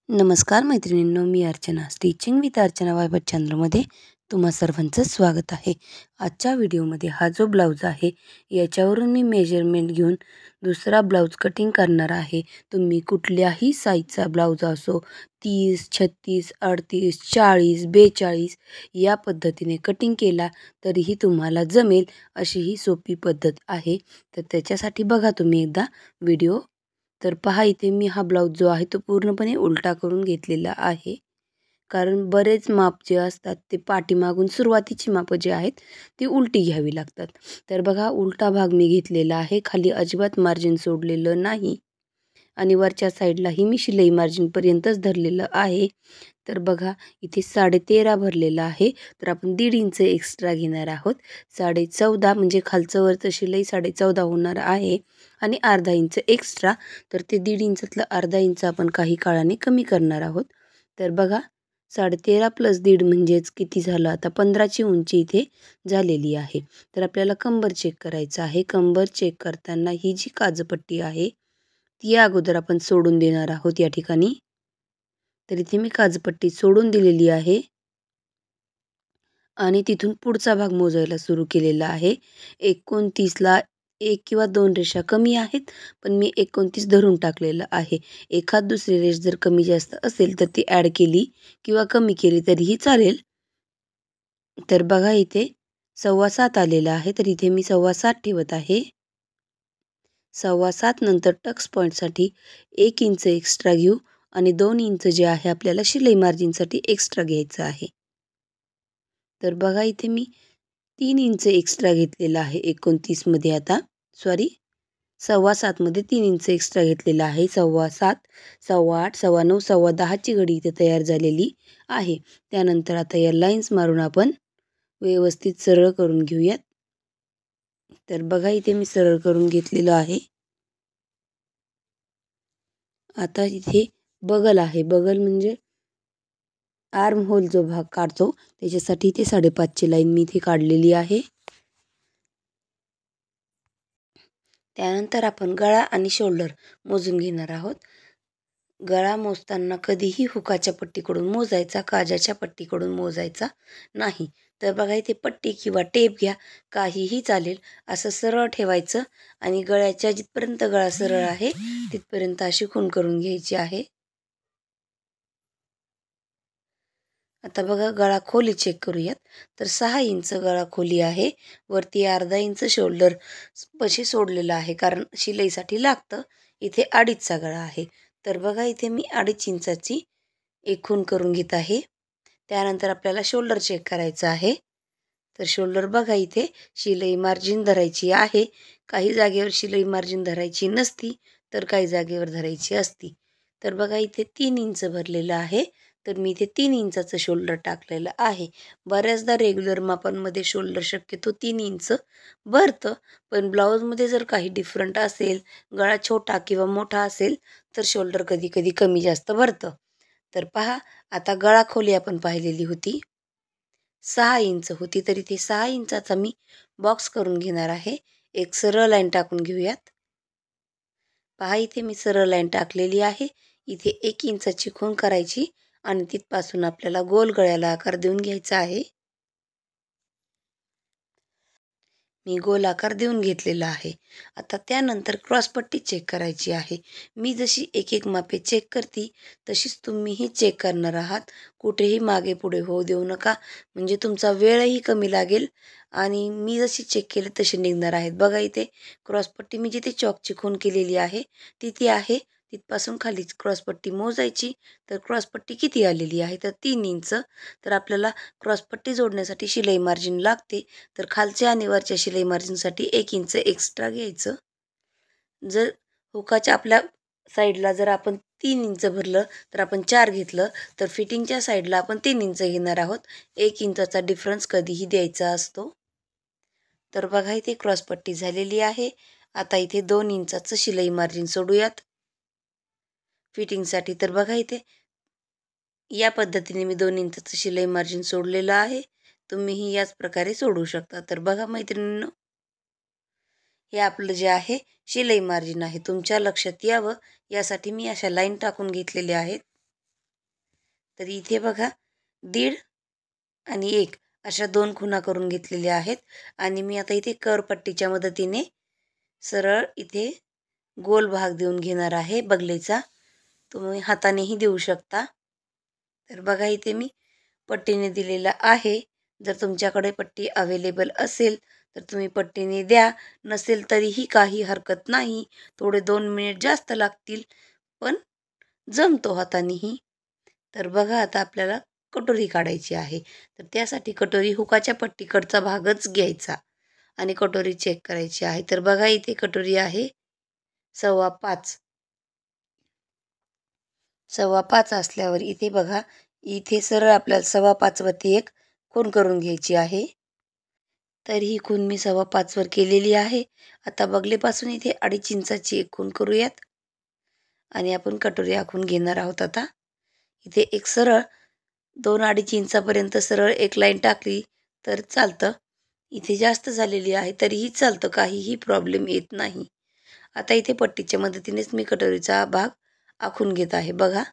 नमस्कार मैत्रिणींनो, मी Archana stitching with Archana वायबट चॅनलमध्ये तुम्हा सर्वांचं स्वागत आहे. आजच्या व्हिडिओमध्ये हा जो ब्लाऊज आहे याच्यावरून मी मेजरमेंट घेऊन दुसरा ब्लाऊज कटिंग करणार आहे. तुम्ही कुठल्याही साईजचा ब्लाऊज असो, 30, 36, 38, 40, 42 या पद्धतीने कटिंग केला तरीही तुम्हाला जमेल अशी ही सोपी पद्धत आहे. तर त्याच्यासाठी बघा तुम्ही एकदा व्हिडिओ. तर पहा, इथे मी हा ब्लाऊज जो आहे तो पूर्णपणे उलटा करून घेतलेला आहे. कारण बरेच माप जे असतात ते पाठीमागून सुरुवातीची मापं जी आहेत ती उलटी घ्यावी लागतात. तर बघा, उलटा भाग मी घेतलेला आहे. खाली अजिबात मार्जिन सोडलेलं नाही आणि वरच्या साईडलाही मी शिलाई मार्जिनपर्यंतच धरलेलं आहे. तर बघा, इथे 13.5 भरलेलं आहे. तर आपण 1.5 इंच एक्स्ट्रा घेणार आहोत. 14.5 म्हणजे खालचं वरचं शिलाई 14.5 होणार आहे आणि अर्धा इंच एक्स्ट्रा. तर ते 1.5 इंचातलं अर्धा इंच आपण काही काळाने कमी करणार आहोत. तर बघा, 13.5 + 1.5 म्हणजेच किती झालं, आता 15ची उंची इथे झालेली आहे. तर आपल्याला कंबर चेक करायचं आहे. कंबर चेक करताना ही जी काजपट्टी आहे ती अगोदर आपण सोडून देणार आहोत या ठिकाणी. तर इथे मी काजपट्टी सोडून दिलेली आहे आणि तिथून पुढचा भाग मोजायला सुरू केलेला आहे. 29ला 1 किंवा 2 रेषा कमी आहेत, पण मी 29 धरून टाकलेलं आहे. एखाद दुसरी रेष जर कमी जास्त असेल तर ती ॲड केली किंवा कमी केली तरीही चालेल. तर बघा, इथे 7.25 आलेलं आहे. तर इथे मी 7.25 ठेवत आहे. 7.25 नंतर टक्स पॉईंटसाठी 1 इंच एक्स्ट्रा घेऊ आणि 2 इंच जे आहे आपल्याला शिलाई मार्जिनसाठी एक्स्ट्रा घ्यायचं आहे. तर बघा, इथे मी 3 इंच एक्स्ट्रा घेतलेला आहे 29मध्ये. आता सॉरी, 7.25 मध्ये 3 इंच एक्स्ट्रा घेतलेला आहे. 7.25, 8.15, 9.15, 10ची घडी इथे तयार झालेली आहे. त्यानंतर आता या लाईन्स मारून आपण व्यवस्थित सरळ करून घेऊयात. तर बघा, इथे मी सरळ करून घेतलेलं आहे. आता इथे बगल आहे. बगल म्हणजे आर्म होल जो भाग काढतो त्याच्यासाठी इथे 5.5ची लाईन मी इथे काढलेली आहे. त्यानंतर आपण गळा आणि शोल्डर मोजून घेणार आहोत. गळा मोजताना कधीही हुकाच्या पट्टीकडून मोजायचा, काजाच्या पट्टीकडून मोजायचा नाही. तर बघा, इथे पट्टी किंवा टेप घ्या, काहीही चालेल. असं सरळ ठेवायचं आणि गळ्याच्या जिथपर्यंत गळा सरळ आहे तिथपर्यंत अशी खूण करून घ्यायची आहे. आता बघा, गळा खोली चेक करूयात. तर 6 इंच गळा खोली आहे. वरती अर्धा इंच शोल्डर पशी सोडलेलं आहे, कारण शिलाईसाठी लागतं. इथे 2.5चा गळा आहे. तर बघा, इथे मी 2.5 इंचाची एक खूण करून घेत आहे. त्यानंतर आपल्याला शोल्डर चेक करायचं आहे. तर शोल्डर बघा, इथे शिलाई मार्जिन धरायची आहे. काही जागेवर शिलाई मार्जिन धरायची नसती, तर काही जागेवर धरायची असती. तर बघा, इथे 3 इंच भरलेलं आहे. तर मी इथे 3 इंचाचं शोल्डर टाकलेलं आहे. बऱ्याचदा रेग्युलर मापांमध्ये शोल्डर शक्यतो 3 इंच भरतं, पण ब्लाऊजमध्ये जर काही डिफरंट असेल, गळा छोटा किंवा मोठा असेल तर शोल्डर कधी कधी कमी जास्त भरतं. तर पहा, आता गळा खोली आपण पाहिलेली होती 6 इंच होती. तर इथे 6 इंचाचा मी बॉक्स करून घेणार आहे. एक सरळ लाईन टाकून घेऊयात. पहा, इथे मी सरळ लाईन टाकलेली आहे. इथे 1 इंचाची खूण करायची आणि तिथपासून आपल्याला गोल गळ्याला आकार देऊन घ्यायचा आहे. मी गोल आकार देऊन घेतलेला आहे. आता त्यानंतर क्रॉसपट्टी चेक करायची आहे. मी जशी एक एक मापे चेक करते तशीच तुम्हीही चेक करणार आहात. कुठेही मागे पुढे होऊ देऊ नका, म्हणजे तुमचा वेळही कमी लागेल आणि मी जशी चेक केली तशी निघणार आहेत. बघा, इथे क्रॉसपट्टी मी जिथे चॉकची खूण केलेली आहे तिथे आहे. तिथपासून खाली क्रॉसपट्टी मोजायची. तर क्रॉसपट्टी किती आलेली आहे, तर 3 इंच. तर आपल्याला क्रॉसपट्टी जोडण्यासाठी शिलाई मार्जिन लागते. तर खालच्या आणि वरच्या शिलाई मार्जिनसाठी 1 इंच एक्स्ट्रा घ्यायचं. जर हुकाच्या आपल्या साईडला जर आपण 3 इंच भरलं तर आपण 4 घेतलं, तर फिटिंगच्या साईडला आपण 3 इंच घेणार आहोत. 1 इंचाचा डिफरन्स कधीही द्यायचा असतो. तर बघा, इथे क्रॉसपट्टी झालेली आहे. आता इथे 2 इंचाचं शिलाई मार्जिन सोडूयात फिटिंगसाठी. तर बघा, इथे या पद्धतीने मी 2 इंचाचं शिलाई मार्जिन सोडलेलं आहे. तुम्हीही याच प्रकारे सोडू शकता. तर बघा मैत्रिणींनो, हे आपलं जे आहे शिलाई मार्जिन आहे. तुमच्या लक्षात यावं यासाठी मी अशा लाईन टाकून घेतलेल्या आहेत. तर इथे बघा 1.5 आणि 1 अशा 2 खुणा करून घेतलेल्या आहेत. आणि मी आता इथे करपट्टीच्या मदतीने सरळ इथे गोल भाग देऊन घेणार आहे बगलेचा. तुम्ही हातानेही देऊ शकता. तर बघा इथे मी पट्टीने दिलेला आहे. जर तुमच्याकडे पट्टी अवेलेबल असेल तर तुम्ही पट्टीने द्या, नसेल तरीही काही हरकत नाही. थोडे 2 मिनिट जास्त लागतील, पण जमतो हातानेही. तर बघा आता आपल्याला कटोरी काढायची आहे. तर त्यासाठी कटोरी हुकाच्या पट्टीकडचा भागच घ्यायचा आणि कटोरी चेक करायची आहे. तर बघा इथे कटोरी आहे 5.25. 5.25 असल्यावर इथे बघा, इथे सरळ आपल्याला 5.25 वरती एक खूण करून घ्यायची आहे. तर ही खूण मी 5.25 वर केलेली आहे. आता बगलेपासून इथे 2.5 इंचाची एक खूण करूयात आणि आपण कटोरी आखून घेणार आहोत. आता इथे एक सरळ 2-2.5 इंचापर्यंत सरळ एक लाईन टाकली तर चालतं. इथे जास्त झालेली आहे तरीही चालतं, काहीही प्रॉब्लेम येत नाही. आता इथे पट्टीच्या मदतीनेच मी कटोरीचा भाग आखून घेत आहे बघा.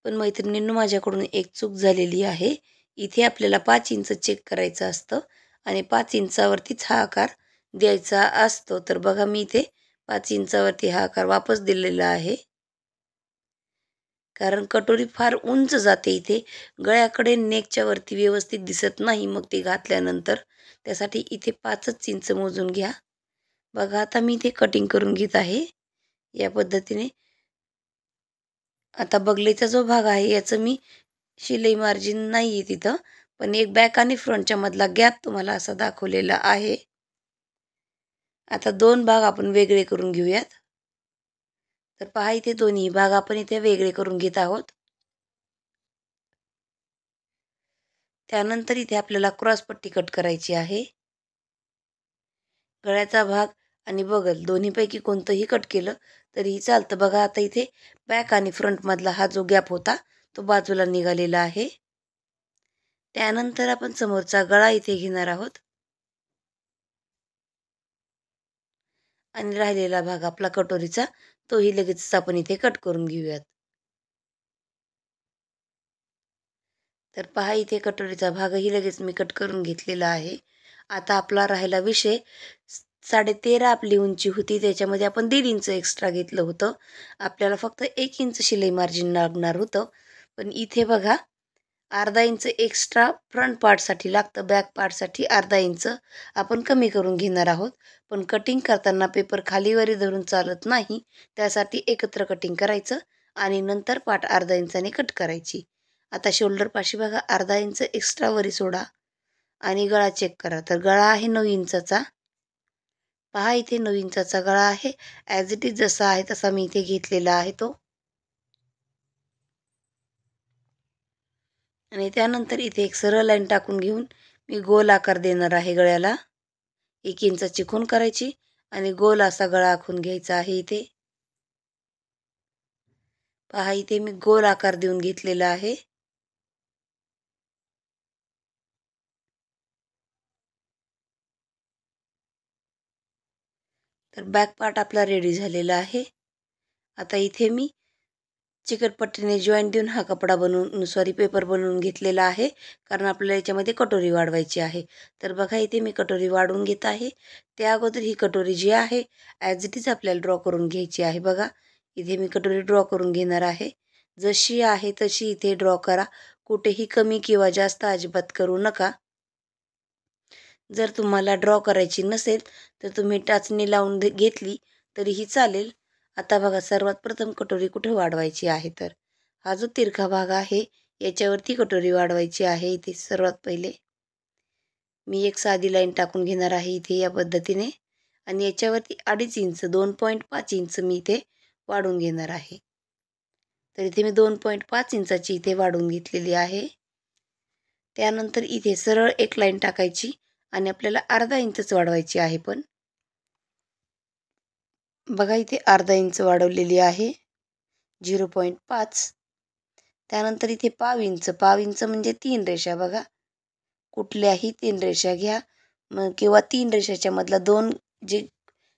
पण मैत्रिणींनो, माझ्याकडून एक चूक झालेली आहे. इथे आपल्याला 5 इंच चेक करायचं असतं आणि 5 इंचावरतीच हा आकार द्यायचा असतो. तर बघा मी इथे 5 इंचावरती हा आकार वापस दिलेला आहे. कारण कटोरी फार उंच जाते, इथे गळ्याकडे नेकच्या वरती व्यवस्थित दिसत नाही मग ती घातल्यानंतर. त्यासाठी इथे 5च इंच मोजून घ्या. बघा आता मी इथे कटिंग करून घेत आहे या पद्धतीने. आता बगलेचा जो भाग आहे याचं मी शिलाई मार्जिन नाही आहे तिथं, पण एक बॅक आणि फ्रंटच्या मधला गॅप तुम्हाला असा दाखवलेला आहे. आता 2 भाग आपण वेगळे करून घेऊयात. तर पहा इथे दोन्ही भाग आपण इथे वेगळे करून घेत आहोत. त्यानंतर इथे आपल्याला क्रॉस पट्टी कट करायची आहे. गळ्याचा भाग आणि बगल दोन्हीपैकी कोणतंही कट केलं तरीही चालतं. बघा आता इथे बॅक आणि फ्रंट मधला हा जो गॅप होता तो बाजूला निघालेला आहे. त्यानंतर आपण समोरचा गळा इथे घेणार आहोत आणि राहिलेला भाग आपला कटोरीचा तोही लगेचच आपण इथे कट करून घेऊयात. तर पहा इथे कटोरीचा भागही लगेच मी कट करून घेतलेला आहे. आता आपला राहिला विषय, 13.5 आपली उंची होती, त्याच्यामध्ये आपण 1.5 इंच एक्स्ट्रा घेतलं होतं. आपल्याला फक्त 1 इंच शिलाई मार्जिन लागणार होतं. पण इथे बघा अर्धा इंच एक्स्ट्रा फ्रंट पार्टसाठी लागतं, बॅक पार्टसाठी अर्धा इंच आपण कमी करून घेणार आहोत. पण कटिंग करताना पेपर खालीवरी धरून चालत नाही, त्यासाठी एकत्र कटिंग करायचं आणि नंतर पार्ट अर्धा इंचाने कट करायची. आता शोल्डरपाशी बघा अर्धा इंच एक्स्ट्रा वरी सोडा आणि गळा चेक करा. तर गळा आहे 9 इंचाचा. पहा इथे 9 इंचाचा गळा आहे. ॲज इट इज जसा आहे तसा मी इथे घेतलेला आहे तो. आणि त्यानंतर इथे एक सरळ लाईन टाकून घेऊन मी गोल आकार देणार आहे गळ्याला. 1 इंचाची खूण करायची आणि गोल असा गळा आखून घ्यायचा आहे इथे. पहा इथे मी गोल आकार देऊन घेतलेला आहे. तर बॅक पार्ट आपला रेडी झालेला आहे. आता इथे मी चिकटपट्टीने जॉईंट देऊन हा कपडा पेपर बनवून घेतलेला आहे, कारण आपल्याला याच्यामध्ये कटोरी वाढवायची आहे. तर बघा इथे मी कटोरी वाढवून घेत आहे. त्या अगोदर ही कटोरी जी आहे ॲज इट इज आपल्याला ड्रॉ करून घ्यायची आहे. बघा इथे मी कटोरी ड्रॉ करून घेणार आहे. जशी आहे तशी इथे ड्रॉ करा, कुठेही कमी किंवा जास्त अजिबात करू नका. जर तुम्हाला ड्रॉ करायची नसेल तर तुम्ही टाचणी लावून घेतली तरीही चालेल. आता बघा सर्वात प्रथम कटोरी कुठे वाढवायची आहे, तर हा जो तिरका भाग आहे याच्यावरती कटोरी वाढवायची आहे. इथे सर्वात पहिले मी एक साधी लाईन टाकून घेणार आहे इथे या पद्धतीने आणि याच्यावरती 2.5 इंच 2.5 इंच मी इथे वाढवून घेणार आहे. तर इथे मी 2.5 इंचाची इथे वाढवून घेतलेली आहे. त्यानंतर इथे सरळ एक लाईन टाकायची आणि आपल्याला अर्धा इंचच वाढवायची आहे. पण बघा इथे अर्धा इंच वाढवलेली आहे 0.5. त्यानंतर इथे पाव इंच म्हणजे 3 रेषा. बघा कुठल्याही 3 रेषा घ्या, मग किंवा 3 रेषाच्या मधला 2 जे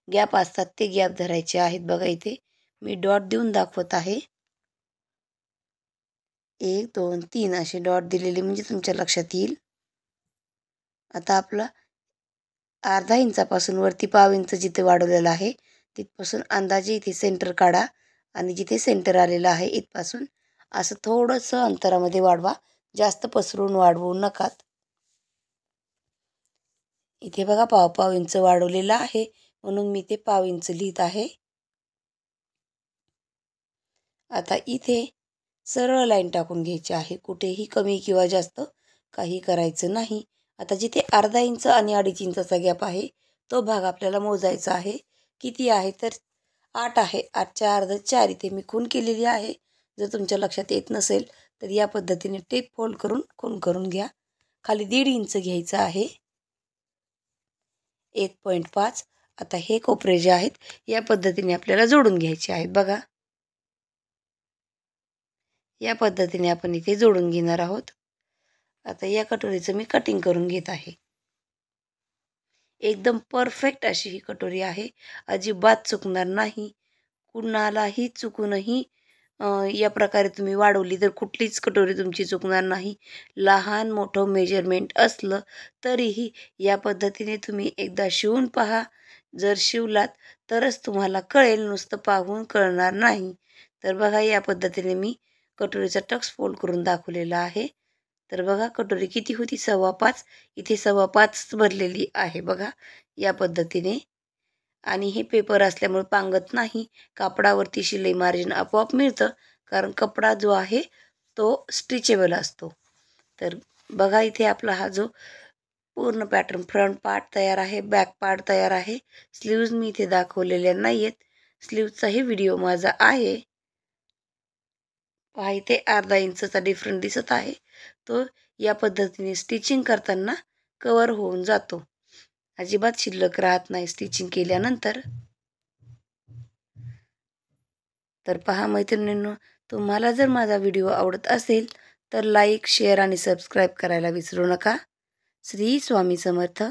गॅप असतात ते गॅप धरायचे आहेत. बघा इथे मी डॉट देऊन दाखवत आहे. 1 2 3 असे डॉट दिलेले म्हणजे तुमच्या लक्षात येईल. आता आपला अर्धा इंचापासून वरती पाव इंच जिथे वाढवलेला आहे तिथपासून अंदाजे इथे सेंटर काढा आणि जिथे सेंटर आलेलं आहे इथपासून असं थोडंसं अंतरामध्ये वाढवा. जास्त पसरून वाढवू नका. इथे बघा पाव इंच वाढवलेला आहे म्हणून मी ते पाव इंच लिहित आहे. आता इथे सरळ लाईन टाकून घ्यायची आहे. कुठेही कमी किंवा जास्त काही करायचं नाही. आता जिथे अर्धा इंच आणि 2.5 इंचाचा गॅप आहे तो भाग आपल्याला मोजायचा आहे. किती आहे तर 8 आहे. 8च्या अर्ध 4 इथे मी खूण केलेली आहे. जर तुमच्या लक्षात येत नसेल तर या पद्धतीने टेप फोल्ड करून खूण करून घ्या. खाली 1.5 इंच घ्यायचं आहे. 1.5. आता हे कोपरे जे आहेत या पद्धतीने आपल्याला जोडून घ्यायचे आहेत. बघा या पद्धतीने आपण इथे जोडून घेणार आहोत. आता या कटोरीचं मी कटिंग करून घेत आहे. एकदम परफेक्ट अशी ही कटोरी आहे. अजिबात चुकणार नाही. कुणालाही चुकूनही या प्रकारे तुम्ही वाढवली तर कुठलीच कटोरी तुमची चुकणार नाही. लहान मोठं मेजरमेंट असलं तरीही या पद्धतीने तुम्ही एकदा शिवून पहा. जर शिवलात तरच तुम्हाला कळेल, नुसतं पाहून कळणार नाही. तर बघा या पद्धतीने मी कटोरीचा टक्स फोल्ड करून दाखवलेला आहे. तर बघा कटोरी किती होती 5.25. इथे 5.25 भरलेली आहे बघा या पद्धतीने. आणि हे पेपर असल्यामुळे पांगत नाही. कापडावरती शिलाई मार्जिन आपोआप मिळतं कारण कपडा जो आहे तो स्ट्रेचेबल असतो. तर बघा इथे आपला हा जो पूर्ण पॅटर्न फ्रंट पार्ट तयार आहे, बॅक पार्ट तयार आहे. स्लीव्ज मी इथे दाखवलेल्या नाही आहेत. स्लीव्जचाही व्हिडिओ माझा आहे. पहा इथे अर्धा इंचचा डिफरंट दिसत आहे. तो या पद्धतीने स्टिचिंग करताना कवर होऊन जातो. अजिबात शिल्लक राहत नाही स्टिचिंग केल्यानंतर. तर पहा मैत्रिणींनो, तुम्हाला जर माझा व्हिडिओ आवडत असेल तर लाईक, शेअर आणि सबस्क्राईब करायला विसरू नका. श्री स्वामी समर्थ.